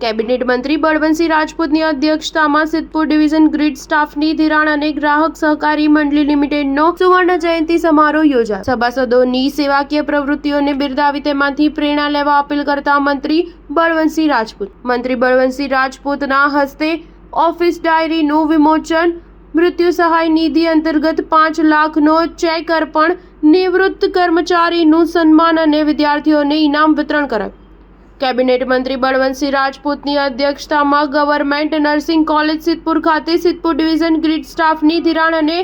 Cabinet મંત્રી બળવંતસિંહ રાજપૂતની અધ્યક્ષતામાં Siddhpur division grid સ્ટાફની ધિરાણ અને ગ્રાહક સહકારી મંડળી લિમિટેડનો સુવર્ણ જયંતિ સમારોહ યોજાયો। સભાસદોની સેવાકીય પ્રવૃત્તિઓને બિરદાવી તેમાંથી પ્રેરણા લેવા અપીલ કરતા મંત્રી બળવંતસિંહ રાજપૂતના હસ્તે ઓફિસ ડાયરીનું વિમોચન, મૃત્યુ સહાય નિધિ અંતર્ગત 5 લાખનો ચેક અર્પણ, નિવૃત્ત કર્મચારીનું સન્માન અને વિદ્યાર્થીઓને ઇનામ વિતરણ કરાયું। કેબિનેટ મંત્રી બળવંતસિંહ રાજપૂતની અધ્યક્ષતામાં ગવર્મેન્ટ નર્સિંગ કોલેજ સિદ્ધપુર ખાતે સિદ્ધપુર ડિવિઝન ગ્રીડ સ્ટાફની ધિરાણ અને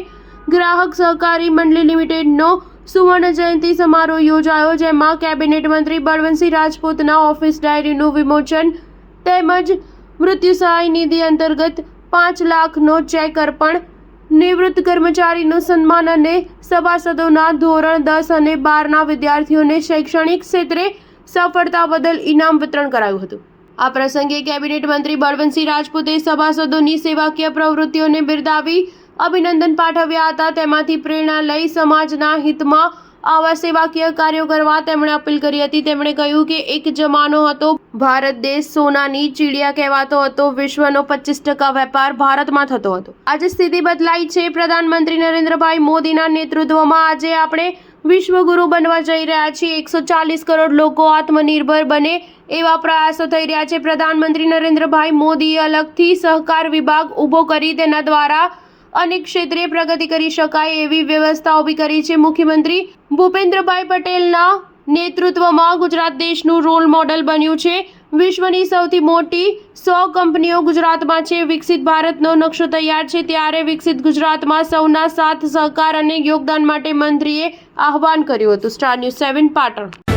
ગ્રાહક સહકારી મંડળી લિમિટેડનો સુવર્ણ જયંતિ સમારોહ યોજાયો, જેમાં કેબિનેટ મંત્રી બળવંતસિંહ રાજપૂતના ઓફિસ ડાયરીનું વિમોચન તેમજ મૃત્યુ સહાય નિધિ અંતર્ગત 5 લાખનો ચેક અર્પણ, નિવૃત્ત કર્મચારીનું સન્માન અને સભાસદોના ધોરણ 10 અને 12ના વિદ્યાર્થીઓને શૈક્ષણિક ક્ષેત્રે સફળતા બદલ ઇનામ વિતરણ કરાયું હતું। આ પ્રસંગે કેબિનેટ મંત્રી બળવંતસિંહ રાજપૂતે સભાસદોની સેવાકીય પ્રવૃત્તિઓને બિરદાવી અભિનંદન પાઠવ્યા હતા। તેમાંથી પ્રેરણા લઈ સમાજના હિતમાં આવા સેવાકીય કાર્યો કરવા તેમણે અપીલ કરી હતી। તેમણે કહ્યું કે એક જમાનો હતો, ભારત દેશ સોનાની ચીડિયા કહેવાતો હતો, વિશ્વનો 25% વેપાર ભારતમાં થતો હતો। આજે સ્થિતિ બદલાઈ છે। પ્રધાનમંત્રી નરેન્દ્રભાઈ મોદીના નેતૃત્વમાં આજે આપણે વિશ્વગુરુ બનવા જઈ રહ્યા છીએ। 140 કરોડ લોકો આત્મનિર્ભર બને એવા પ્રયાસો થઈ રહ્યા છે। પ્રધાનમંત્રી નરેન્દ્રભાઈ મોદીએ અલગથી સહકાર વિભાગ ઊભો કરી તેના દ્વારા અનેક ક્ષેત્રે પ્રગતિ કરી શકાય એવી વ્યવસ્થા ઊભી કરી છે। મુખ્યમંત્રી ભૂપેન્દ્રભાઈ પટેલના નેતૃત્વમાં ગુજરાત દેશનું રોલ મોડેલ બન્યું છે। વિશ્વની સૌથી મોટી 100 કંપનીઓ ગુજરાતમાં છે। વિકસિત ભારતનો નકશો તૈયાર છે, ત્યારે વિકસિત ગુજરાતમાં સૌના સાથ સહકાર અને યોગદાન માટે મંત્રીએ આહ્વાન કર્યું હતું। Star news 7 Patan.